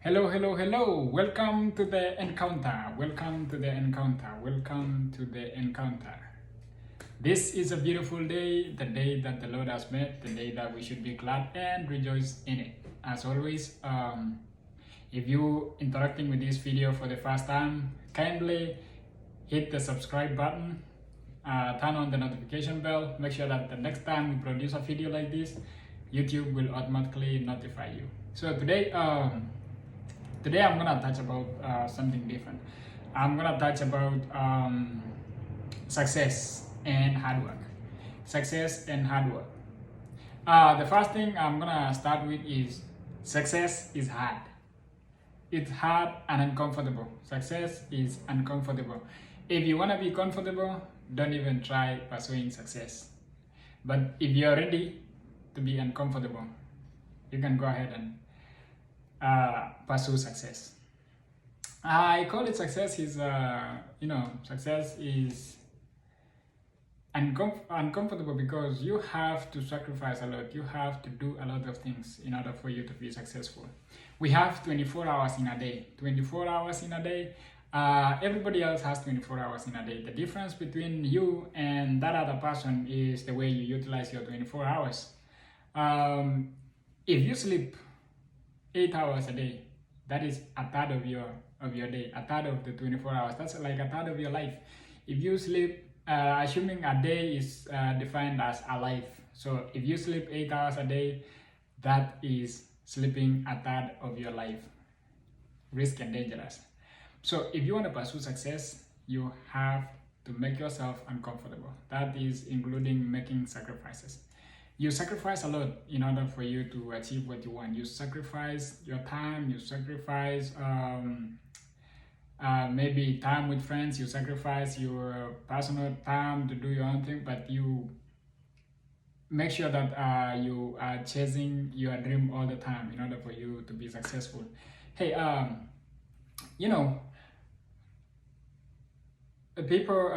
Hello, hello, hello. Welcome to the encounter. Welcome to the encounter. Welcome to the encounter. This is a beautiful day, the day that the Lord has made, the day that we should be glad and rejoice in it. As always, if you interacting with this video for the first time, kindly hit the subscribe button, turn on the notification bell, make sure that the next time we produce a video like this, YouTube will automatically notify you. So today I'm gonna touch about something different. I'm gonna touch about success and hard work. Success and hard work. The first thing I'm gonna start with is success is hard. It's hard and uncomfortable. Success is uncomfortable. If you wanna be comfortable, don't even try pursuing success. But if you're ready to be uncomfortable, you can go ahead and pursue success. I call it success is success is uncomfortable because you have to sacrifice a lot. You have to do a lot of things in order for you to be successful. We have 24 hours in a day. 24 hours in a day. Everybody else has 24 hours in a day. The difference between you and that other person is the way you utilize your 24 hours. If you sleep 8 hours a day, that is a third of your day, a third of the 24 hours. That's like a third of your life. If you sleep, assuming a day is defined as a life, so if you sleep 8 hours a day, that is sleeping a third of your life. Risk and dangerous. So if you want to pursue success, you have to make yourself uncomfortable. That is including making sacrifices. You sacrifice a lot in order for you to achieve what you want. You sacrifice your time, you sacrifice maybe time with friends, you sacrifice your personal time to do your own thing, but you make sure that you are chasing your dream all the time in order for you to be successful. Hey, people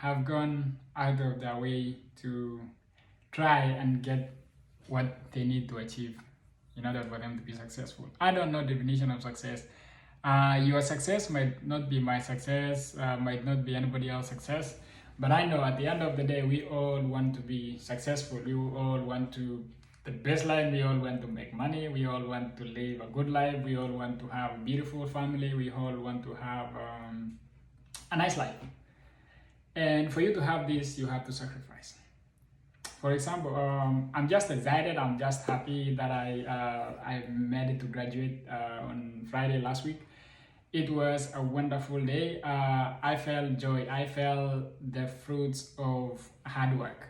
have gone out of their way to try and get what they need to achieve in order for them to be successful. I don't know the definition of success. Your success might not be my success, might not be anybody else's success, but I know at the end of the day, we all want to be successful. We all want to, the best life, we all want to make money, we all want to live a good life, we all want to have a beautiful family, we all want to have a nice life. And for you to have this, you have to sacrifice. For example, I'm just excited. I'm just happy that I made it to graduate on Friday last week. It was a wonderful day. I felt joy. I felt the fruits of hard work.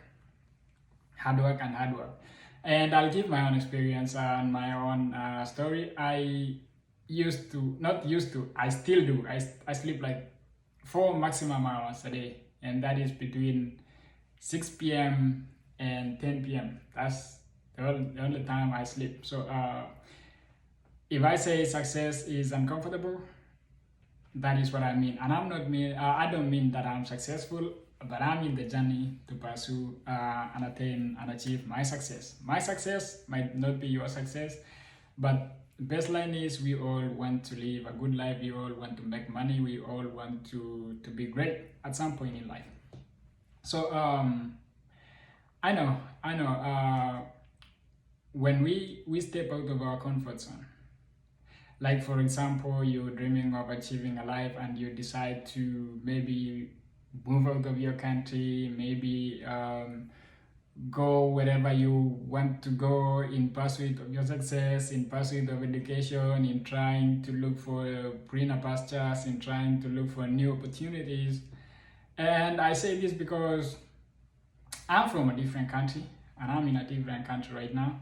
And I'll give my own experience and my own story. I still do. I sleep like 4 maximum hours a day, and that is between 6 p.m. and 10 p.m. That's the only time I sleep. So if I say success is uncomfortable, that is what I mean. And I don't mean that I'm successful, but I'm in the journey to pursue and attain and achieve my success. My success might not be your success, but the baseline is we all want to live a good life. We all want to make money. We all want to be great at some point in life. So I know. When we step out of our comfort zone, like for example, you're dreaming of achieving a life and you decide to maybe move out of your country, maybe go wherever you want to go in pursuit of your success, in pursuit of education, in trying to look for greener pastures, in trying to look for new opportunities. And I say this because I'm from a different country and I'm in a different country right now,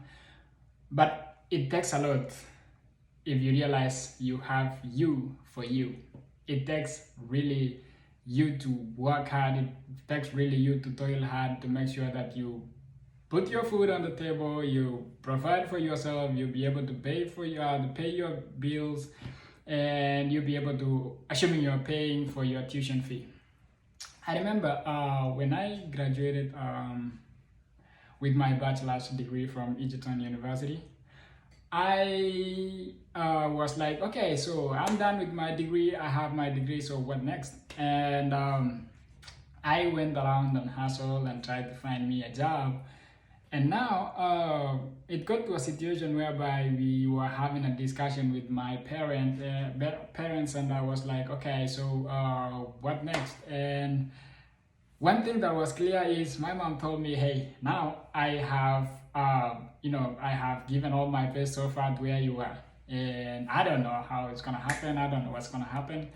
but it takes a lot if you realize you have you for you. It takes really you to work hard. It takes really you to toil hard to make sure that you put your food on the table, you provide for yourself, you'll be able to pay your bills, and you'll be able to, assuming you're paying for your tuition fee. I remember when I graduated with my bachelor's degree from Egerton University, I was like, okay, so I'm done with my degree. I have my degree, so what next? And I went around and hustled and tried to find me a job. And now it got to a situation whereby we were having a discussion with my parents, and I was like, okay, so what next? And one thing that was clear is my mom told me, hey, now I have, I have given all my best so far to where you are. And I don't know how it's going to happen. I don't know what's going to happen.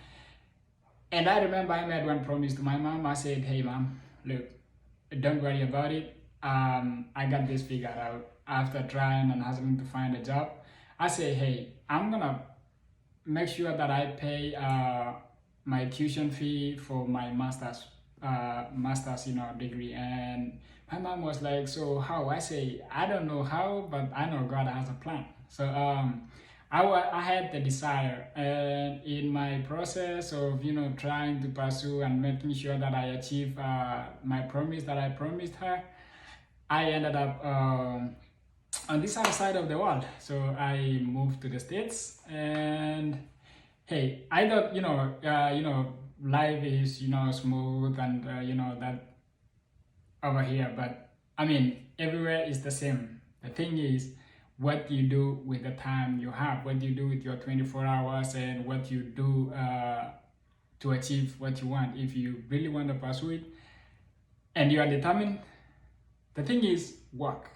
And I remember I made one promise to my mom. I said, hey, mom, look, don't worry about it. I got this figured out. After trying and hustling to find a job, I say, hey, I'm going to make sure that I pay my tuition fee for my master's degree. And my mom was like, so how? I say, I don't know how, but I know God has a plan. So I had the desire, and in my process of trying to pursue and making sure that I achieve my promise that I promised her, I ended up on this other side of the world. So I moved to the States, and hey, I thought life is smooth and that over here, but I mean everywhere is the same. The thing is what you do with the time you have, what you do with your 24 hours, and what you do to achieve what you want. If you really want to pursue it and you are determined, the thing is work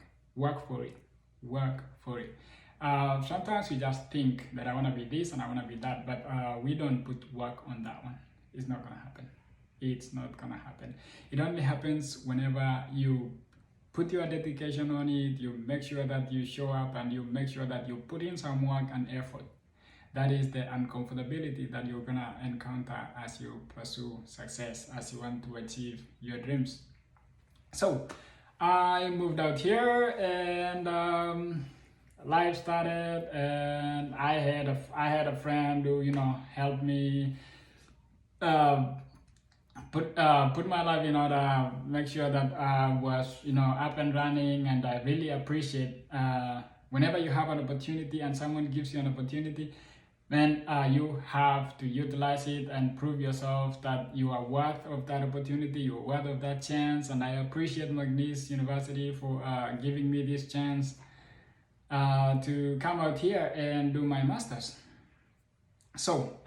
for it, work for it. Sometimes we just think that I want to be this and I want to be that, but we don't put work on that one. It's not going to happen. It's not going to happen. It only happens whenever you put your dedication on it, you make sure that you show up, and you make sure that you put in some work and effort. That is the uncomfortability that you're going to encounter as you pursue success, as you want to achieve your dreams. So I moved out here, and life started, and I had a friend who helped me put my life in order, make sure that I was up and running. And I really appreciate whenever you have an opportunity and someone gives you an opportunity, then you have to utilize it and prove yourself that you are worth of that opportunity, you are worth of that chance. And I appreciate McNeese University for giving me this chance to come out here and do my master's. So,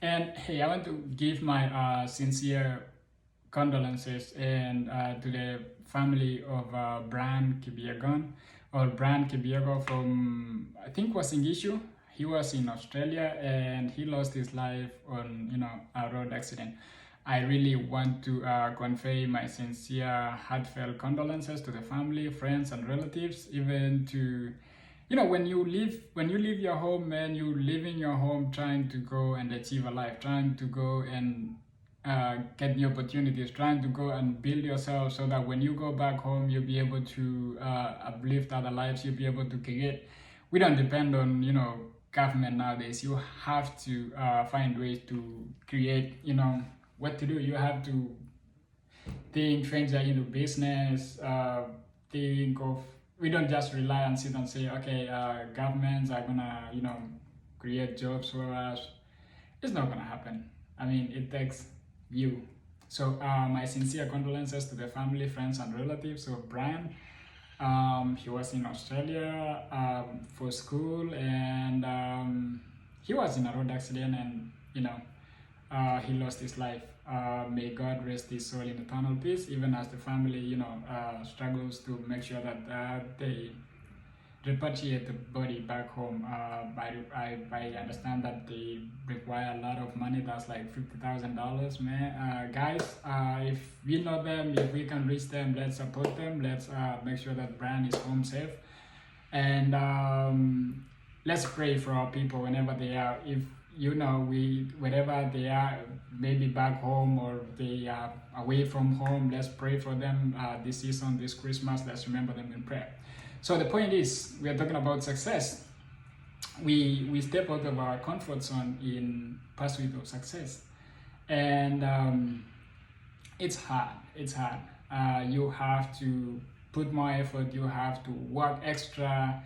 and hey, I want to give my sincere condolences and to the family of Brian Kibiegon, or Brian Kibiegon from, I think, was Ingishu. He was in Australia and he lost his life on a road accident. I really want to convey my sincere, heartfelt condolences to the family, friends, and relatives. Even to when you leave your home, and you live in your home trying to go and achieve a life, trying to go and get new opportunities, trying to go and build yourself, so that when you go back home, you'll be able to uplift other lives, you'll be able to create. We don't depend on government nowadays. You have to find ways to create what to do. You have to venture into business, think of, we don't just rely and sit and say, okay, governments are gonna create jobs for us. It's not gonna happen. I mean, it takes you. So my sincere condolences to the family, friends, and relatives of Brian. He was in Australia for school, and he was in a road accident, and he lost his life. May God rest his soul in eternal peace, even as the family struggles to make sure that they repatriate the body back home. I understand that they require a lot of money. That's like $50,000, man. Guys, if we know them, if we can reach them, let's support them. Let's make sure that Brian is home safe, and let's pray for our people whenever they are. If wherever they are, maybe back home or they are away from home, let's pray for them this season, this Christmas. Let's remember them in prayer. So the point is, we are talking about success. We step out of our comfort zone in pursuit of success, and it's hard. You have to put more effort. You have to work extra.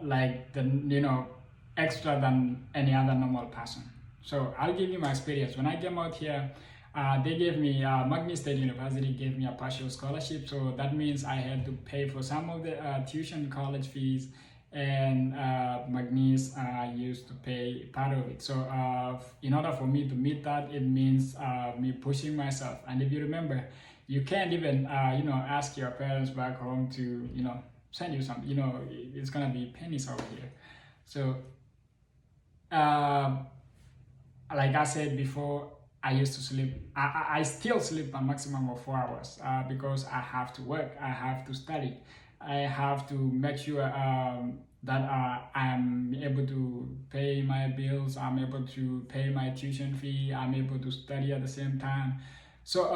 like the extra than any other normal person. So I'll give you my experience. When I came out here, they gave me Magni State University gave me a partial scholarship. So that means I had to pay for some of the tuition college fees, and Magnis used to pay part of it. So in order for me to meet that, it means me pushing myself. And if you remember, you can't even ask your parents back home to send you some. It's gonna be pennies over here. So like I said before, I used to sleep. I still sleep a maximum of 4 hours because I have to work. I have to study. I have to make sure that I'm able to pay my bills. I'm able to pay my tuition fee. I'm able to study at the same time. So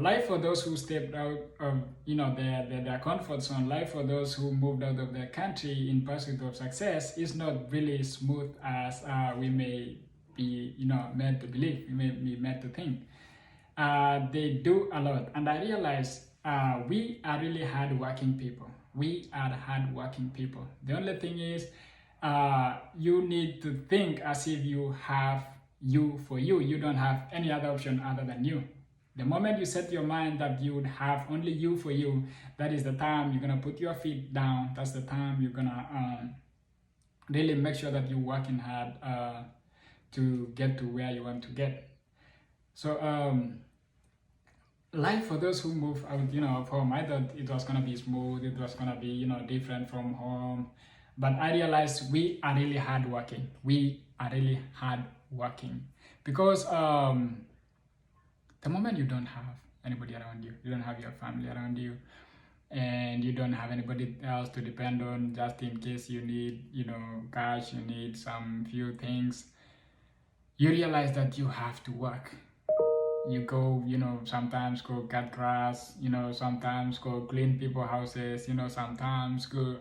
life for those who stepped out of their comfort zone, life for those who moved out of their country in pursuit of success is not really smooth as we may be meant to believe, we may be meant to think. They do a lot, and I realize we are really hardworking people. We are hardworking people. The only thing is you need to think as if you have you for you. You don't have any other option other than you. The moment you set your mind that you would have only you for you, that is the time you're gonna put your feet down. That's the time you're gonna really make sure that you're working hard to get to where you want to get. So life for those who move out of home, I thought it was gonna be smooth, it was gonna be different from home, but I realized we are really hardworking. We are really hardworking because the moment you don't have anybody around you, you don't have your family around you, and you don't have anybody else to depend on just in case you need cash, you need some few things, you realize that you have to work. You go sometimes go cut grass, sometimes go clean people houses, sometimes go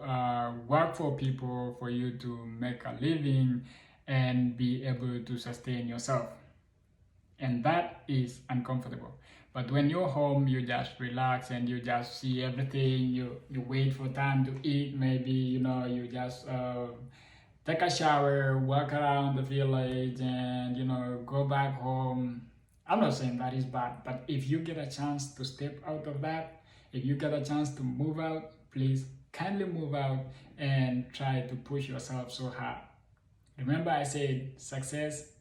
work for people for you to make a living and be able to sustain yourself. And that is uncomfortable. But when you're home, you just relax and you just see everything. You wait for time to eat. Maybe you just take a shower, walk around the village, and go back home. I'm not saying that is bad, but if you get a chance to step out of that, if you get a chance to move out, please kindly move out and try to push yourself so hard. Remember, I said success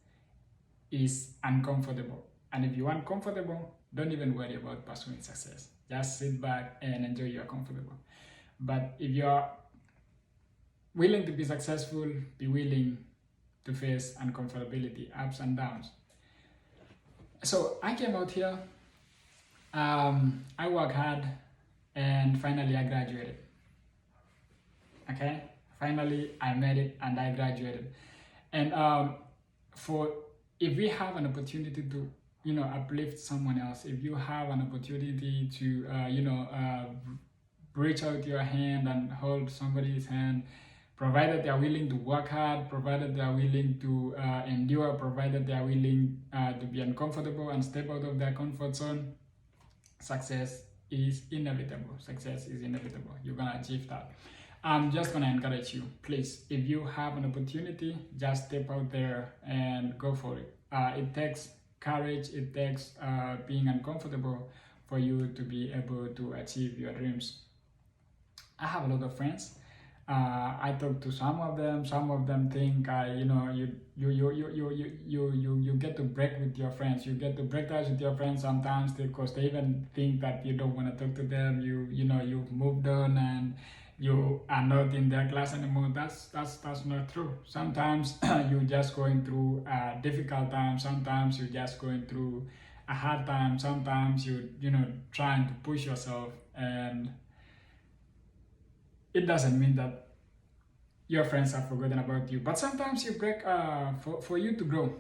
is uncomfortable, and if you're uncomfortable, don't even worry about pursuing success. Just sit back and enjoy your comfortable. But if you're willing to be successful, be willing to face uncomfortability, ups and downs. So I came out here, I worked hard, and finally I graduated. Okay, finally I made it and I graduated. And if we have an opportunity to uplift someone else, if you have an opportunity to reach out your hand and hold somebody's hand, provided they are willing to work hard, provided they are willing to endure, provided they are willing to be uncomfortable and step out of their comfort zone, success is inevitable. Success is inevitable. You're gonna achieve that. I'm just gonna encourage you, please, if you have an opportunity, just step out there and go for it. It takes courage, it takes being uncomfortable for you to be able to achieve your dreams. I have a lot of friends. I talk to some of them. Some of them think you get to break with your friends. You get to break ties with your friends sometimes because they even think that you don't want to talk to them. You've moved on and you are not in their class anymore. That's not true. Sometimes you're just going through a difficult time. Sometimes you're just going through a hard time. Sometimes you trying to push yourself, and it doesn't mean that your friends have forgotten about you. But sometimes you break for you to grow.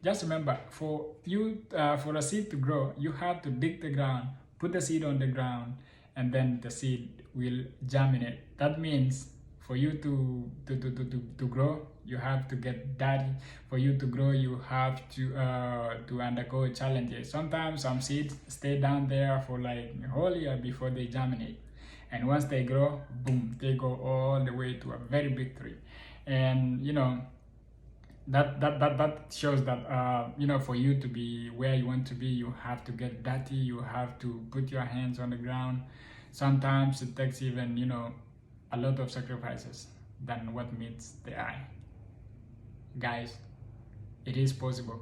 Just remember, for a seed to grow, you have to dig the ground, put the seed on the ground, and then the seed will germinate. That means for you to grow, you have to get dirty. For you to grow, you have to undergo challenges. Sometimes some seeds stay down there for like a whole year before they germinate. And once they grow, boom, they go all the way to a very big tree. And that shows that for you to be where you want to be, you have to get dirty, you have to put your hands on the ground. Sometimes it takes even a lot of sacrifices than what meets the eye. Guys, it is possible.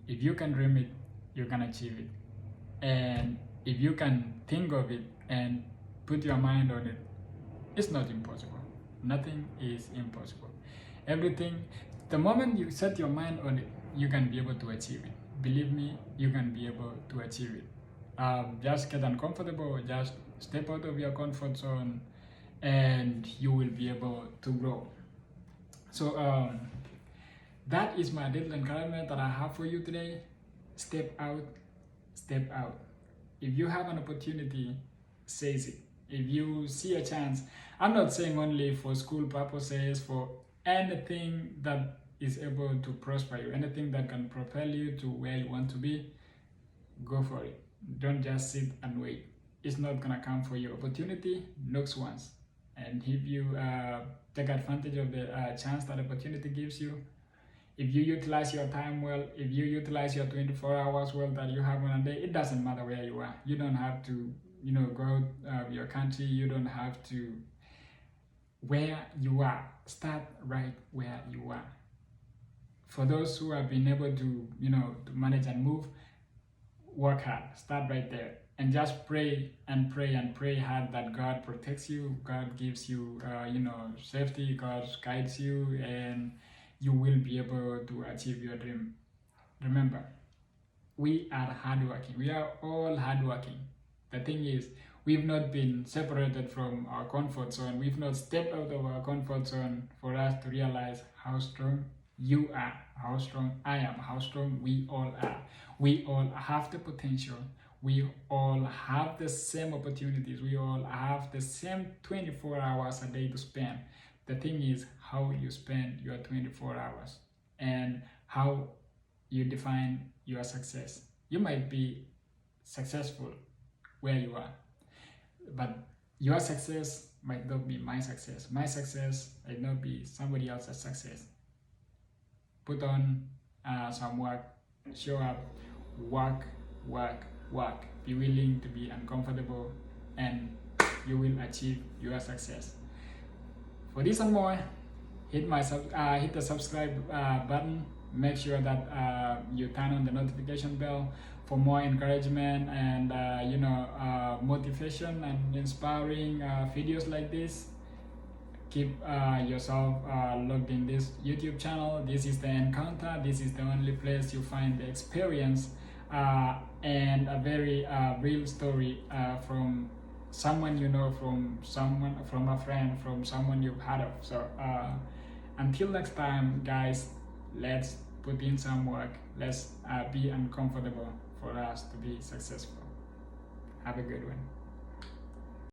If you can dream it, you can achieve it. And if you can think of it and put your mind on it, it's not impossible. Nothing is impossible. Everything, the moment you set your mind on it, you can be able to achieve it. Believe me, you can be able to achieve it. Just get uncomfortable, just step out of your comfort zone, and you will be able to grow. So that is my little encouragement that I have for you today. Step out, step out. If you have an opportunity, seize it. If you see a chance, I'm not saying only for school purposes, for anything that is able to prosper you, anything that can propel you to where you want to be, go for it. Don't just sit and wait. It's not gonna come for you. Opportunity knocks once, and if you take advantage of the chance that opportunity gives you, if you utilize your time well, if you utilize your 24 hours well that you have on a day, it doesn't matter where you are. You don't have to go out of your country. You don't have to. Where you are, start right where you are. For those who have been able to to manage and move, work hard, start right there, and just pray and pray and pray hard that God protects you, God gives you safety, God guides you, and you will be able to achieve your dream. Remember, we are hardworking. We are all hardworking. The thing is, we've not been separated from our comfort zone. We've not stepped out of our comfort zone for us to realize how strong you are, how strong I am, how strong we all are. We all have the potential. We all have the same opportunities. We all have the same 24 hours a day to spend. The thing is how you spend your 24 hours and how you define your success. You might be successful where you are, but your success might not be my success. My success might not be somebody else's success. Put on some work, show up, work. Be willing to be uncomfortable, and you will achieve your success. For this and more, hit the subscribe button. Make sure that you turn on the notification bell for more encouragement and motivation and inspiring videos like this. Keep yourself logged in this YouTube channel. This is the Encounter. This is the only place you find the experience and a very real story from someone from a friend, from someone you've heard of. So until next time, guys, let's put in some work. Let's be uncomfortable for us to be successful. Have a good one.